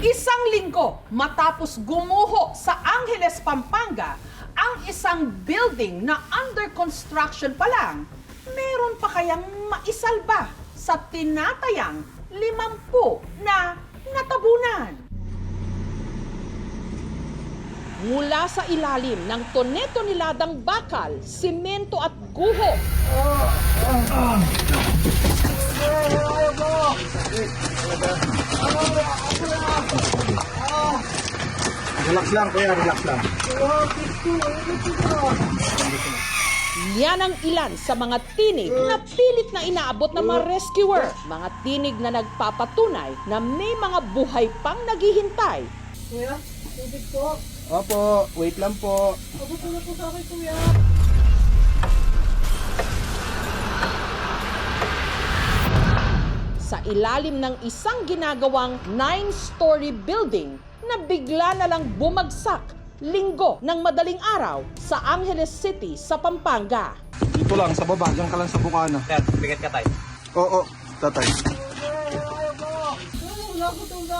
Isang linggo matapos gumuho sa Angeles, Pampanga, ang isang building na under construction pa lang, meron pa kayang maisalba sa tinatayang 50 na natabunan. Mula sa ilalim ng tone-toneladang bakal, simento at guho, Relax lang, kuya. Relax lang. yan ang ilan sa mga tinig na pilit na inaabot ng mga rescuer. Mga tinig na nagpapatunay na may mga buhay pang naghihintay. Kuya, tubig po. Opo, wait lang po. Abot mo na po sa akin, kuya. Sa ilalim ng isang ginagawang 9-story building na bigla na lang bumagsak linggo ng madaling araw sa Angeles City sa Pampanga. Dito lang, sa baba. Diyan ka lang sa bukana. Dad, bigat ka tayo. Oo, tatay. Wala ko itong kuya.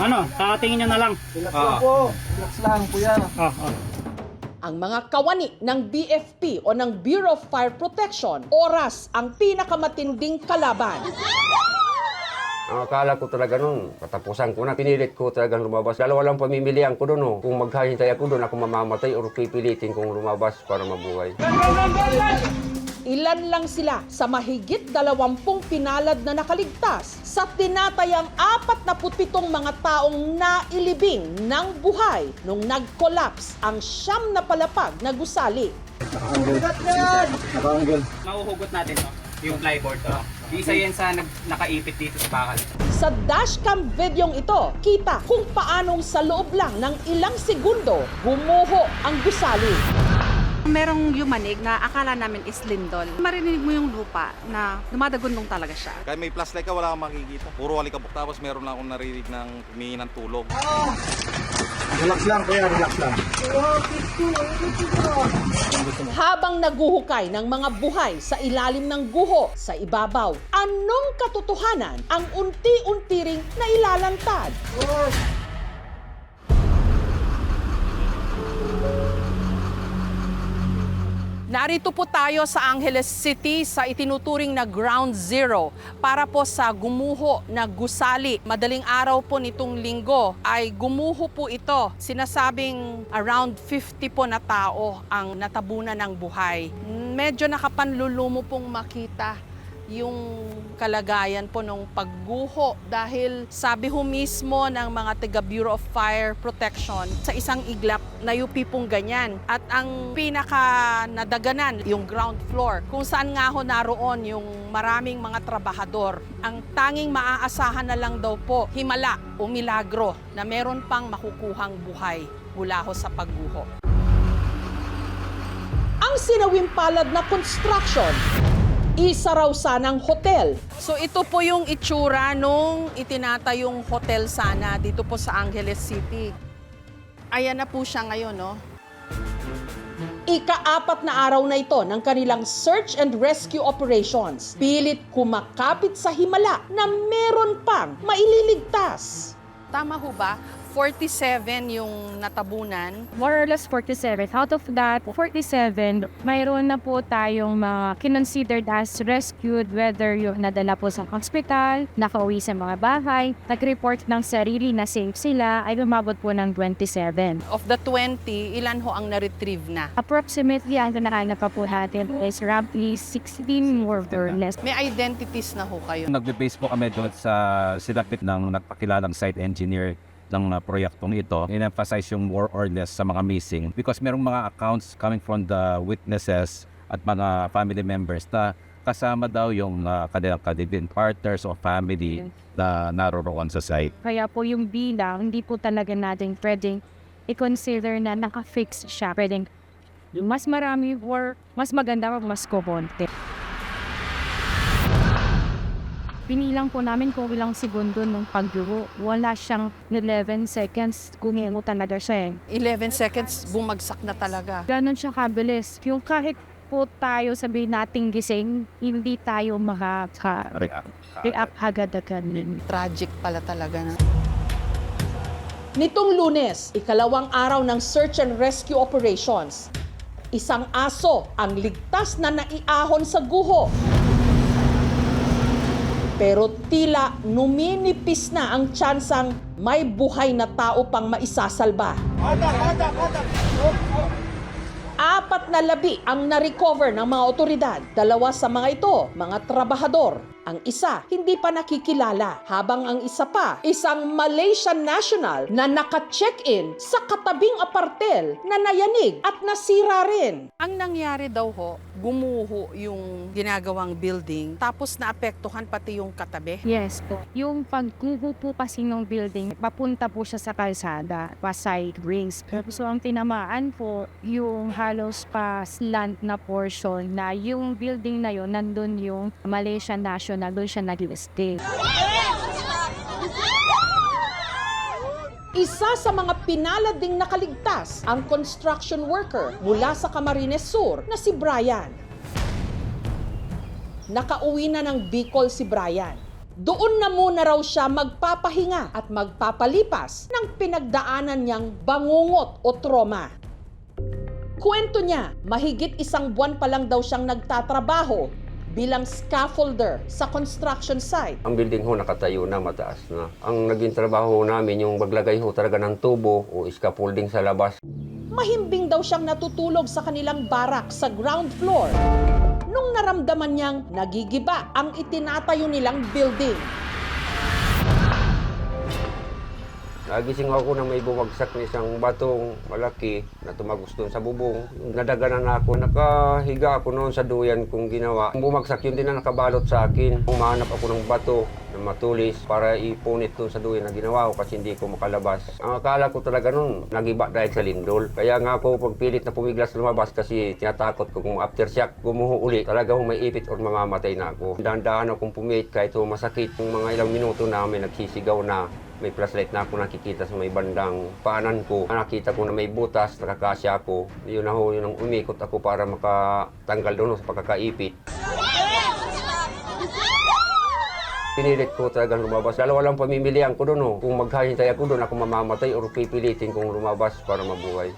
Ano? Kakatingin nyo na lang. Relax lang po. Relax lang, kuya. Ang mga kawani ng BFP o ng Bureau of Fire Protection, oras ang pinakamatinding kalaban. Ang akala ko talaga nun, katapusan ko na, pinilit ko talagang lumabas. Dalawa lang pamimilian ko doon, oh. Kung maghahintay ako doon, ako mamamatay o pipilitin kong lumabas para mabuhay. Ilan lang sila sa mahigit 20 pinalad na nakaligtas sa tinatayang 47 mga taong nailibing ng buhay nung nag-collapse ang 9 na palapag na gusali. Nakaanggel. Mahuhugot natin to, yung flyboard to. Isa yan sa nakaipit dito sa bakal. Sa dashcam videong ito, kita kung paanong sa loob lang ng ilang segundo gumuho ang gusali. Merong yumanig na akala namin is lindol. Marinig mo yung lupa na dumadagundong talaga siya. Kahit may flashlight ka, wala kang makikita. Puro alikabok. Tapos meron lang akong narinig ng humingi ng tulong. Relax lang, kuya. Relax lang. Habang naguhukay ng mga buhay sa ilalim ng guho sa ibabaw, anong katotohanan ang unti-unti ring nailalantad? Narito po tayo sa Angeles City sa itinuturing na Ground Zero para po sa gumuho na gusali. Madaling araw po nitong linggo ay gumuho po ito. Sinasabing around 50 po na tao ang natabunan ng buhay. Medyo nakapanlulumo pong makita yung kalagayan po ng pagguho dahil sabi ho mismo ng mga taga Bureau of Fire Protection sa isang iglap na UP pong ganyan at ang pinaka nadaganan yung ground floor kung saan nga ho naroon yung maraming mga trabahador. Ang tanging maaasahan na lang daw po himala o milagro na meron pang makukuhang buhay mula ho sa pagguho. Ang sinawimpalad na construction, isa raw sanang hotel. So ito po yung itsura nung itinatayong hotel sana dito po sa Angeles City. Ayan na po siya ngayon, no? Ika-4 na araw na ito ng kanilang search and rescue operations. Pilit kumakapit sa himala na meron pang maililigtas. Tama ho ba? 47 yung natabunan. More or less 47. Out of that, 47, mayroon na po tayong mga kinonsidered as rescued, whether yung nadala po sa hospital, nakauwi sa mga bahay, nag-report ng sarili na safe sila, ay lumabot po ng 27. Of the 20, ilan ho ang na-retrieve na? Approximately, ang nakalap pa po natin is roughly 16 more or less. May identities na ho kayo. Nagbe-base po kami doon sa silapit ng nagpakilalang site engineer ng proyektong ito. In-emphasize yung more or less sa mga missing because merong mga accounts coming from the witnesses at mga family members na kasama daw yung kanilang kalibin partners o family na naroroon sa site. Kaya po yung bilang, hindi po talaga natin pwedeng i-consider na naka-fix siya. Pwedeng mas marami or mas maganda o mas kumonte. Pinilang po namin kung ilang segundo ng pagduro. Wala siyang 11 seconds. Gumingo talaga siya 11 seconds, bumagsak na talaga. Ganon siya kabilis. Yung kahit po tayo sabihin nating gising, hindi tayo react agad-agad. Tragic pala talaga na. Nitong Lunes, ikalawang araw ng search and rescue operations, isang aso ang ligtas na naiahon sa guho. Pero tila numinipis na ang tsansang may buhay na tao pang maisasalba. 4 na labi ang na-recover ng mga otoridad. 2 sa mga ito, mga trabahador. Ang isa, hindi pa nakikilala. Habang ang isa pa, isang Malaysian national na naka-check-in sa katabing apartel na nayanig at nasira rin. Ang nangyari daw ho, gumuho yung ginagawang building tapos naapektuhan pati yung katabi. Yes po. Yung pagguho po kasi ng building, papunta po siya sa kalsada, pa side rings. So ang tinamaan po, yung halos pa slant na portion na yung building na yun, nandun yung Malaysian national, doon siya nag-stay. Isa sa mga pinalad ding nakaligtas ang construction worker mula sa Camarines Sur na si Brian. Nakauwi na ng Bicol si Brian. Doon na muna raw siya magpapahinga at magpapalipas ng pinagdaanan niyang bangungot o trauma. Kwento niya, mahigit 1 buwan pa lang daw siyang nagtatrabaho bilang scaffolder sa construction site. Ang building ho nakatayo na, mataas na. Ang naging trabaho namin yung maglagay ho talaga ng tubo o scaffolding sa labas. Mahimbing daw siyang natutulog sa kanilang barak sa ground floor nung naramdaman niyang nagigiba ang itinatayo nilang building. Nagising ako na may bumagsak na isang batong malaki na tumagos doon sa bubong. Nadaganan ako, nakahiga ako noon sa duyan kong ginawa. Bumagsak yun din na nakabalot sa akin. Umahanap ako ng bato na matulis para ipunit doon sa duyan na ginawa ko kasi hindi ko makalabas. Ang akala ko talaga noon, nagiba dahil sa lindol. Kaya nga ako pagpilit na pumiglas lumabas kasi tinatakot ko kung aftershock gumuho uli. Talaga kung may ipit o mamamatay na ako. Dahan-dahan akong pumit kahit masakit. Yung mga ilang minuto na may nagsisigaw na. May flashlight na ako nakikita sa may bandang paanan ko. Nakita ko na may butas, nakakasya ako. Yun na ho, yun ang umikot ako para makatanggal doon sa pagkakaipit. Pinilit ko talagang lumabas. Dalawa lang pamimilian ko doon. Kung maghahintay ako doon, ako mamamatay o pipilitin kong lumabas para mabuhay.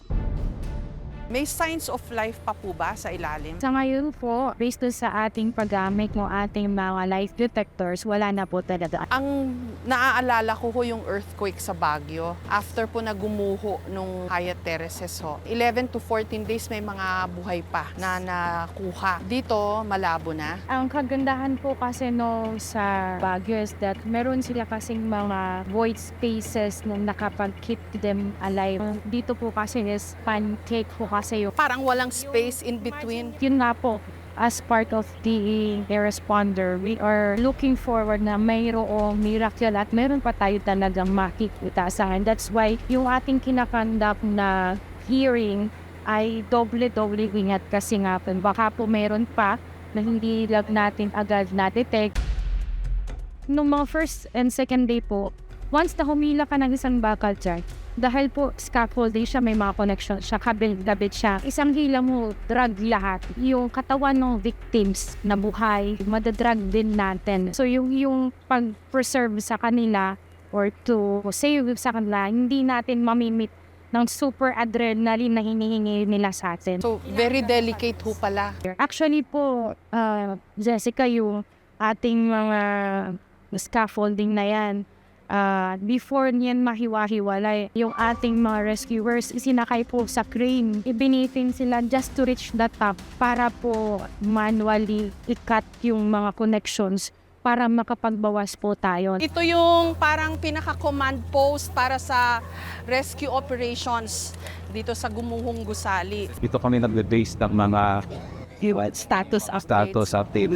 May signs of life pa po ba sa ilalim? Sa ngayon po, based doon sa ating paggamit ng ating mga life detectors, wala na po talaga. Ang naaalala ko ho yung earthquake sa Baguio. After po na gumuho nung Hyatt Terraces ho, 11 to 14 days may mga buhay pa na nakuha. Dito, malabo na. Ang kagandahan po kasi no sa Baguio is that meron sila kasing mga void spaces na nakapag-keep them alive. Dito po kasi is pancake po kasi yung Parang walang space in between. yun nga po, as part of the responder, we are looking forward na mayroong miracle at meron pa tayo talagang makikita sa akin. That's why yung ating kinakandak na hearing ay doble-doble ingat kasi nga po, baka po meron pa na hindi lang natin agad na-detect. Nung mga first and second day po, once na humila ka ng isang bakal chart, dahil po scaffolding siya, may mga connection siya, kabit siya. Isang hila mo, drag lahat. Yung katawan ng victims na buhay, madadrag din natin. So yung pag-preserve sa kanila or to save sa kanila, hindi natin mamimit ng super adrenaline na hinihingi nila sa atin. So, very delicate ho pala. Actually po, Jessica, yung ating mga scaffolding na yan, before niyan mahiwa-hiwalay, yung ating mga rescuers sinakay po sa crane. Ibinitin sila just to reach the top para po manually i-cut yung mga connections para makapagbawas po tayo. Ito yung parang pinaka-command post para sa rescue operations dito sa Gumuhong Gusali. Dito kami nagbe-base ng mga Status updates. status update.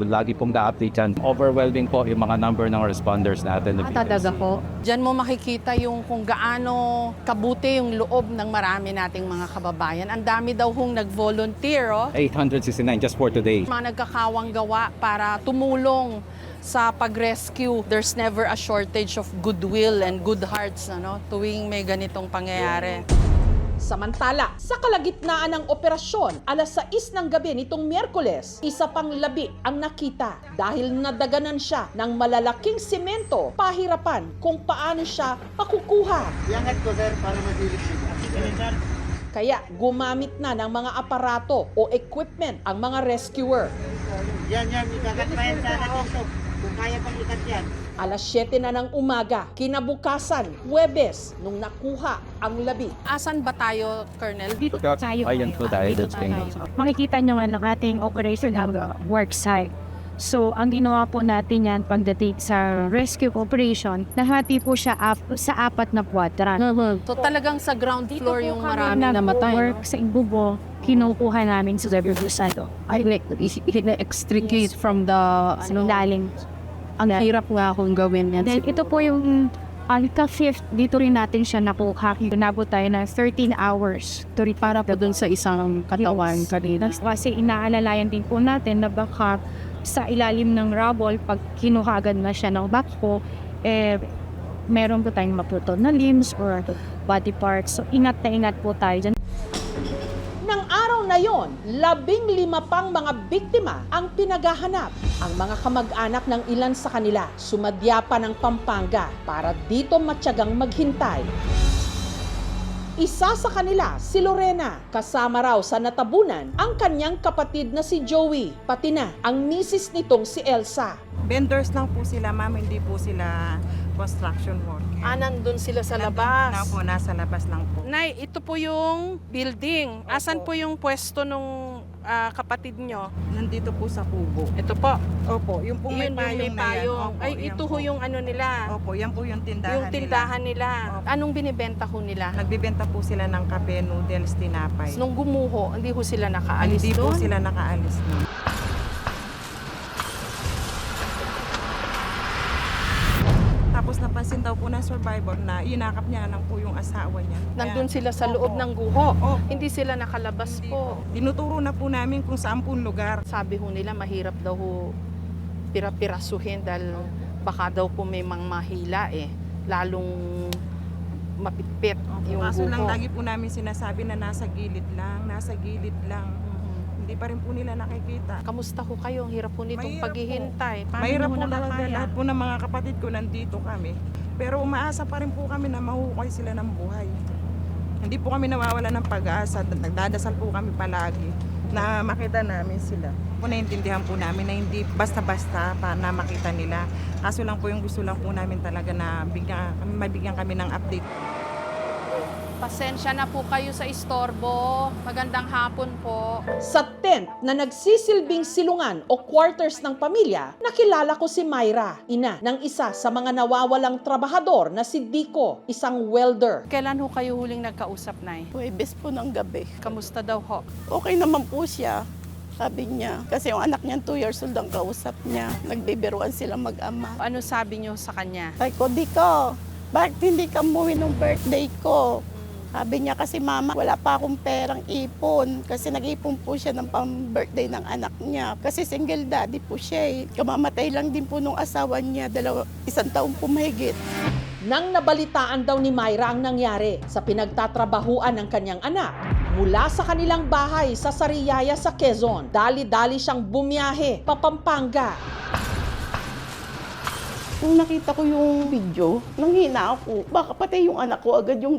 Lagi pong na-update yan. Overwhelming po yung mga number ng responders natin. Talaga po. Diyan mo makikita yung kung gaano kabuti yung loob ng marami nating mga kababayan. Ang dami daw hong nag-volunteer, oh. 869 just for today. Mga nagkakawang gawa para tumulong sa pag-rescue. There's never a shortage of goodwill and good hearts, ano, tuwing may ganitong pangyayari. Samantala, sa kalagitnaan ng operasyon, alas 6 ng gabi nitong Miyerkules, isa pang labi ang nakita dahil nadaganan siya ng malalaking simento, pahirapan kung paano siya makukuha. Iangat ko, sir, para masilip siya. Kaya gumamit na ng mga aparato o equipment ang mga rescuer. Yan, ikakat pa yan sa dito. Kung kaya pang ikat yan. Alas 7 na ng umaga, kinabukasan, Huwebes, nung nakuha ang labi. Asan ba tayo, Colonel? Dito tayo. Ayan po tayo. Dito tayo. Makikita nyo nga ng ating operation work site. So, ang ginawa po natin yan pagdating sa rescue operation, nahati po siya sa 4 na quadrant. So talagang sa ground floor yung marami namatay. Work sa Ibubo, kinukuha namin sa Sado. I like extricate from the Lalim. ang hirap nga akong gawin yan. Then ito po yung Alka-5, dito rin natin siya nakuha. Nabot tayo ng 13 hours. Para po dun sa isang katawan kanina. Kasi inaalalayan din po natin na baka sa ilalim ng rubble, pag kinuhagan na siya ng backhoe, meron po tayong maputol na limbs or body parts. So ingat na ingat po tayo dyan. Nang araw na yon, 15 pang mga biktima ang pinaghahanap. Ang mga kamag-anak ng ilan sa kanila sumadya pa ng Pampanga para dito matyagang maghintay. Isa sa kanila, si Lorena, kasama raw sa natabunan ang kanyang kapatid na si Joey, pati na ang misis nitong si Elsa. Vendors lang po sila, ma'am, hindi po sila construction worker. Nandun sila sa labas. Nasa labas lang po. Nay, ito po yung building. Asan po yung pwesto nung kapatid nyo? Nandito po sa kubo. Ito po. Opo, yung po may payong na yan. Opo, Ay, yan ito ho po. yung ano nila. Opo, yan po yung tindahan Yung tindahan nila. Opo. Anong binibenta ho nila? Nagbibenta po sila ng kape, noodles, tinapay. Nung gumuho, hindi ho sila nakaalis Hindi po doon? sila nakaalis na. Tapos napansin daw po ng survivor na inakap niya lang po yung asawa niya. Nandun Kaya- sila sa Opo. loob ng guho. Opo. Hindi sila nakalabas Hindi po. Tinuturo na po namin kung saan po lugar. Sabi ho nila mahirap daw ho pira-pirasuhin dahil baka daw po may mga mahila lalong mapitpit yung Kaso lang guho. lagi po namin sinasabi na nasa gilid lang. Hindi pa rin po nila nakikita. Kamusta ho kayo? Ang hirap po nitong Mahirap paghihintay. Paano Mahirap ho po talaga, nakakaya? lahat po ng mga kapatid ko nandito kami. Pero umaasa pa rin po kami na mahuhukay sila ng buhay. Hindi po kami nawawala ng pag-asa. Nagdadasal po kami palagi na makita namin sila. Po naiintindihan po namin na hindi basta-basta pa na makita nila. Kaso lang po yung gusto lang po namin talaga na mabigyan kami ng update. Pasensya na po kayo sa istorbo. Magandang hapon po. Sa tent na nagsisilbing silungan o quarters ng pamilya, nakilala ko si Myra, ina ng isa sa mga nawawalang trabahador na si Dico, isang welder. Kailan ho kayo huling nagkausap, Nay? Huwebes po ng gabi. Kamusta daw ho? Okay naman po siya. Sabi niya. Kasi yung anak niya 2 years old ang kausap niya. Nagbibiruan sila mag-ama. Ano sabi niyo sa kanya? Sabi ko, Dico, bakit hindi ka umuwi nung birthday ko? Sabi niya kasi, mama, wala pa akong perang ipon. Kasi nag-ipon po siya ng pang-birthday ng anak niya. Kasi single daddy po siya. Kamamatay lang din po nung asawa niya. 1 taon po mahigit. Nang nabalitaan daw ni Myra ang nangyari sa pinagtatrabahuan ng kanyang anak, mula sa kanilang bahay sa Sariaya sa Quezon, dali-dali siyang bumiyahe pa Pampanga. Nung nakita ko yung video, nanghina ako. Baka patay yung anak ko, agad yung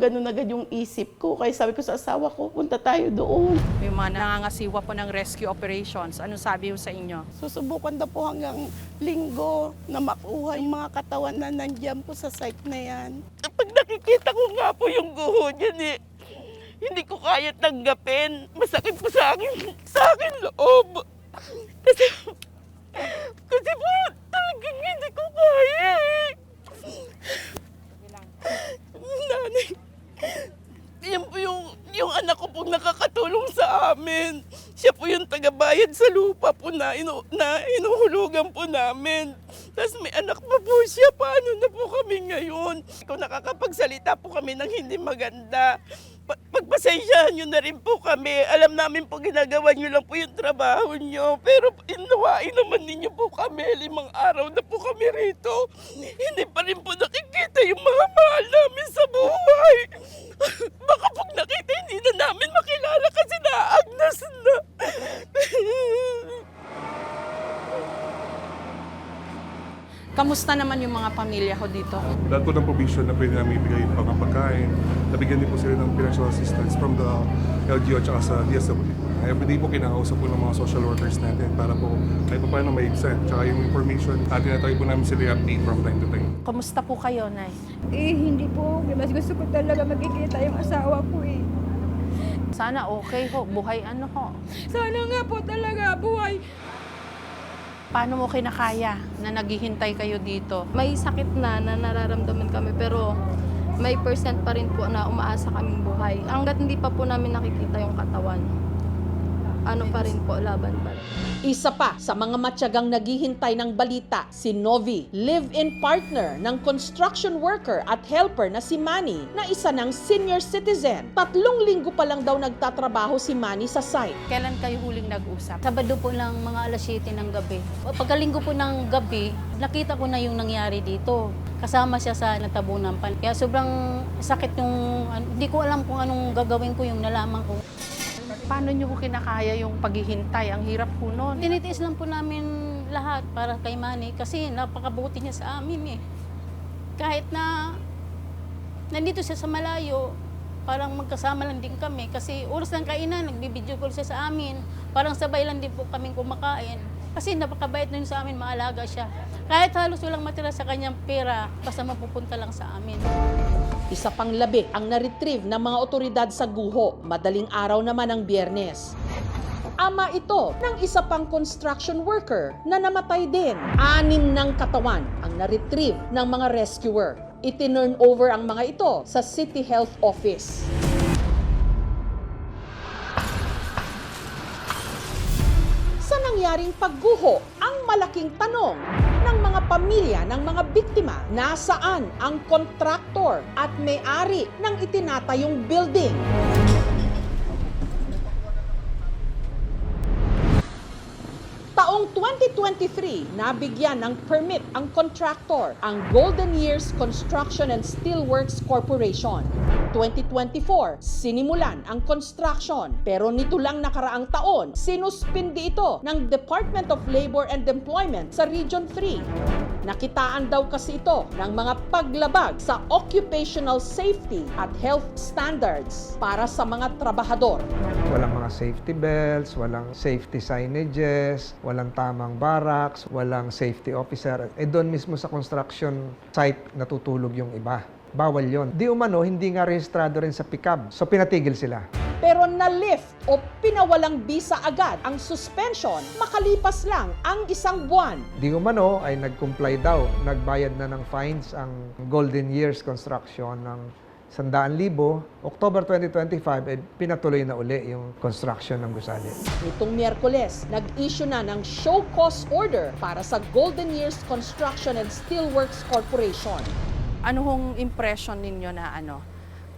isip ko. Kaya sabi ko sa asawa ko, punta tayo doon. Yung mga nangangasiwa po ng rescue operations, anong sabi ho sa inyo? Susubukan daw po hanggang linggo na makuha yung mga katawan na nandiyan po sa site na yan. Pag nakikita ko nga po yung guho niyan hindi ko kaya tanggapin. Masakit po sa akin loob. Kasi po talagang hindi ko kaya Nanay, yan po yung anak ko pong nakakatulong sa amin. Siya po yung tagabayad sa lupa po na inuhulugan po namin. Tapos may anak pa po siya. Paano na po kami ngayon? Kung nakakapagsalita po kami ng hindi maganda, pagpasensyahan nyo na rin po kami. Alam namin po ginagawa nyo lang po yung trabaho nyo. Pero inuwain naman ninyo po kami. 5 araw na po kami rito. Hindi pa rin po nakikita yung mga mahal namin sa buhay. Baka pag nakita, hindi Kamusta naman yung mga pamilya ko dito? Lahat po ng provision na pwede namin ibigay pang pagkain, nabigyan din po sila ng financial assistance from the LGU at saka sa DSWD. Everyday po kinakausap po ng mga social workers natin para po kahit pa paano may extent. Tsaka yung information, tinatawag po namin sila update from time to time. Kamusta po kayo, Nay? Hindi po. Mas gusto ko talaga magkikita yung asawa ko eh. Sana okay ho, buhay ano ho. Sana nga po talaga buhay. Paano mo kinakaya na naghihintay kayo dito? May sakit na nararamdaman kami pero may percent pa rin po na umaasa kaming buhay. Hanggat hindi pa po namin nakikita yung katawan, ano pa rin po, laban pa rin. Isa pa sa mga matyagang naghihintay ng balita, si Novi, live-in partner ng construction worker at helper na si Manny, na isa ng senior citizen. 3 linggo pa lang daw nagtatrabaho si Manny sa site. Kailan kayo huling nag-usap? Sabado po lang mga alas 7 ng gabi. Pagkalinggo po ng gabi, nakita ko na yung nangyari dito. Kasama siya sa natabunan pa. Kaya sobrang sakit yung, hindi ko alam kung anong gagawin ko yung nalaman ko. Paano nyo ko kinakaya yung paghihintay? Ang hirap po nun. Tinitiis lang po namin lahat para kay Manny kasi napakabuti niya sa amin eh. Kahit na nandito siya sa malayo, parang magkasama lang din kami kasi oras ng kainan, nagbibideo call siya sa amin. Parang sabay lang din po kaming kumakain. Kasi napakabait na yun sa amin, maalaga siya. Kahit halos walang matira sa kanyang pera, basta mapupunta lang sa amin. Isa pang labi ang na-retrieve ng mga otoridad sa Guho, madaling araw naman ng Biyernes. Ama ito ng isa pang construction worker na namatay din. 6 ng katawan ang na-retrieve ng mga rescuer. Itinurn over ang mga ito sa City Health Office. Sa nangyaring pagguho, ang malaking tanong ng mga pamilya ng mga biktima, nasaan ang kontraktor at may-ari ng itinatayong building? Taong 2023, nabigyan ng permit ang kontraktor, ang Golden Years Construction and Steelworks Corporation. 2024, sinimulan ang construction, pero nito lang nakaraang taon, sinuspindi ito ng Department of Labor and Employment sa Region 3. Nakitaan daw kasi ito ng mga paglabag sa occupational safety at health standards para sa mga trabahador. Walang mga safety belts, walang safety signages, walang tamang barracks, walang safety officer. Doon mismo sa construction site natutulog yung iba. Bawal yon. Di umano, hindi nga rehistrado rin sa PICAB. So pinatigil sila. Pero na-lift o pinawalang bisa agad ang suspension makalipas lang ang 1 buwan. Di umano ay nag-comply daw. Nagbayad na ng fines ang Golden Years Construction ng 100,000. October 2025, pinatuloy na uli yung construction ng gusali. Nitong Miyerkules, nag-issue na ng show cause order para sa Golden Years Construction and Steelworks Corporation. Ano hong impression ninyo na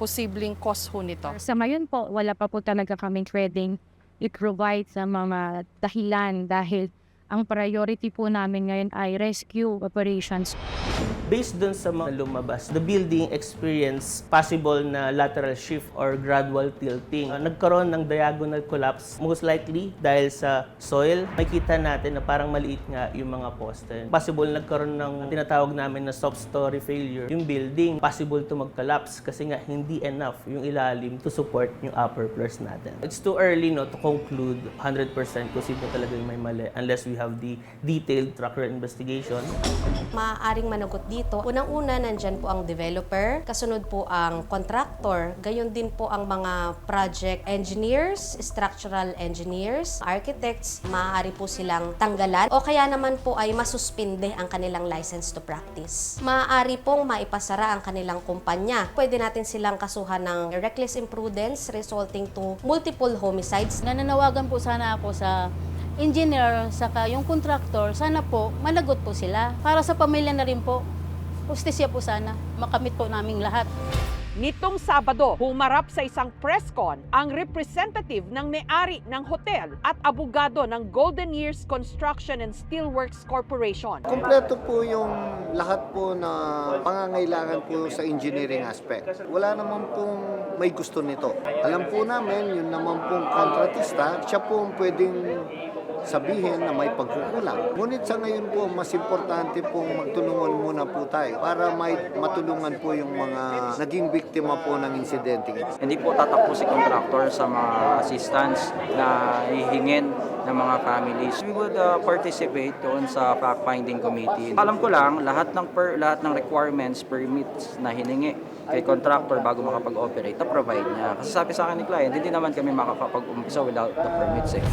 posibleng cause ho nito? Sa ngayon po, wala pa po talaga kaming pwedeng i-provide sa mga dahilan dahil ang priority po namin ngayon ay rescue operations. Based dun sa mga lumabas, the building experience possible na lateral shift or gradual tilting. Nagkaroon ng diagonal collapse, most likely dahil sa soil. Makita natin na parang maliit nga yung mga poste. Possible nagkaroon ng tinatawag namin na soft story failure. Yung building, possible to mag-collapse kasi nga hindi enough yung ilalim to support yung upper floors natin. It's too early to conclude 100% kung sino talaga yung may mali unless we have the detailed tracker investigation. Maaaring managot dito. Unang-una, nandyan po ang developer, kasunod po ang contractor, gayon din po ang mga project engineers, structural engineers, architects, maaari po silang tanggalan o kaya naman po ay masuspinde ang kanilang license to practice. Maaari pong maipasara ang kanilang kumpanya. Pwede natin silang kasuhan ng reckless imprudence resulting to multiple homicides. Nananawagan po sana ako sa engineer, saka yung contractor, sana po managot po sila. Para sa pamilya na rin po, justisya po sana, makamit po naming lahat. Nitong Sabado, humarap sa isang press con ang representative ng may-ari ng hotel at abogado ng Golden Years Construction and Steelworks Corporation. Kompleto po yung lahat po na pangangailangan po sa engineering aspect. Wala naman pong may gusto nito. Alam po namin, yun naman pong kontratista, siya po pwedeng sabihin na may pagkukulang. Ngunit sa ngayon po, mas importante pong magtulungan muna po tayo para matulungan po yung mga naging biktima po ng insidente. Hindi po tatakbo si contractor sa mga assistance na hihingin ng mga families. We would participate doon sa fact-finding committee. Alam ko lang, lahat ng requirements, permits na hiningi kay contractor bago makapag-operate, na-provide niya. Kasi sabi sa akin ni client, hindi naman kami makakapag-umpisa without the permits eh.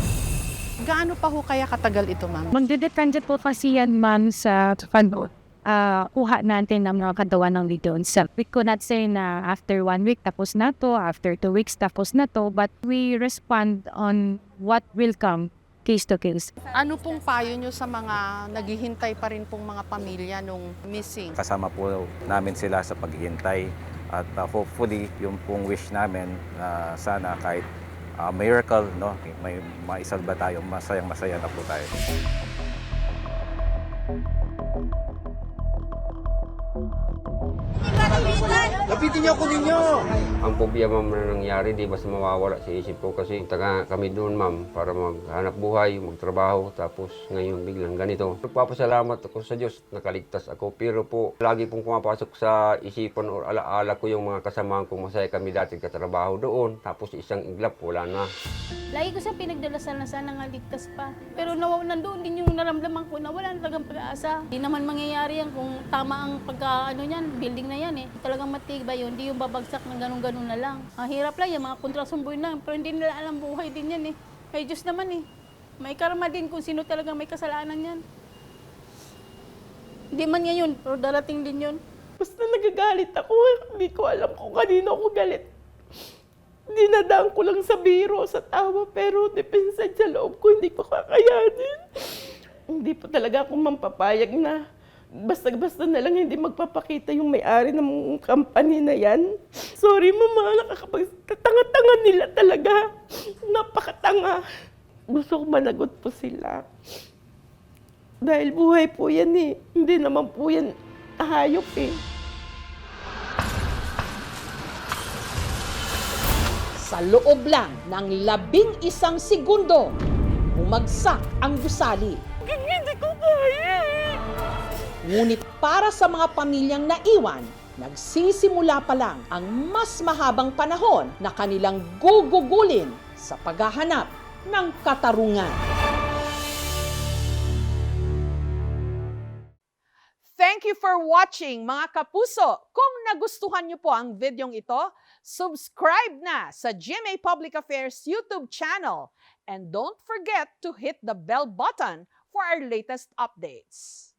Gaano pa ho kaya katagal ito, ma'am? Magdedepende po kasi yan, ma'am, sa kuha natin ng mga katawan ng leads. So, we could not say na after 1 week tapos na to, after 2 weeks tapos na to, but we respond on what will come case to case. Ano pong payo nyo sa mga naghihintay pa rin pong mga pamilya nung missing? Kasama po namin sila sa paghihintay at hopefully yung pong wish namin na sana kahit miracle, no, may maisalba tayo, masayang-masaya na po tayo. Lapitin niyo ako ninyo! Ang pobya ma'am na nangyari, di basta mawawala sa isip ko kasi taga kami doon ma'am para maghanap buhay, magtrabaho, tapos ngayon biglang ganito. Nagpapasalamat ako sa Diyos, nakaligtas ako, pero po lagi pong pumapasok sa isipan o alaala ko yung mga kasamahan kong masaya kami dati katrabaho doon, tapos isang iglap, wala na. Lagi ko siya pinagdalasal na sana nga ligtas pa. Pero nandoon din yung naramdaman ko na wala na talagang pag-asa. Hindi naman mangyayari yan kung tama ang building na yan eh. Talagang matibay yun, hindi yung babagsak ng ganun-ganun na lang. Ang hirap lang yung mga kontraksyon buhay na, pero hindi nila alam buhay din yan eh. Kay Diyos naman eh. May karma din kung sino talagang may kasalanan yan. Hindi man ngayon, pero darating din yun. Basta nagagalit ako, hindi ko alam kung kanino ako galit. Dinadaan ko lang sa biro, sa tawa, pero depensa sa loob ko, hindi ko kakayanin. Hindi po talaga ako mampapayag na basta-basta na lang hindi magpapakita yung may-ari ng company na yan. Sorry mama, nakakapagtatanga-tanga nila talaga. Napakatanga. Gusto ko managot po sila. Dahil buhay po yan eh. Hindi naman po yan hayop eh. Sa loob lang ng 11 segundo, bumagsak ang gusali. Hindi ko kaya eh. Ngunit para sa mga pamilyang naiwan, nagsisimula pa lang ang mas mahabang panahon na kanilang gugugulin sa paghahanap ng katarungan. Thank you for watching mga kapuso. Kung nagustuhan niyo po ang videong ito, subscribe na sa GMA Public Affairs YouTube channel and don't forget to hit the bell button for our latest updates.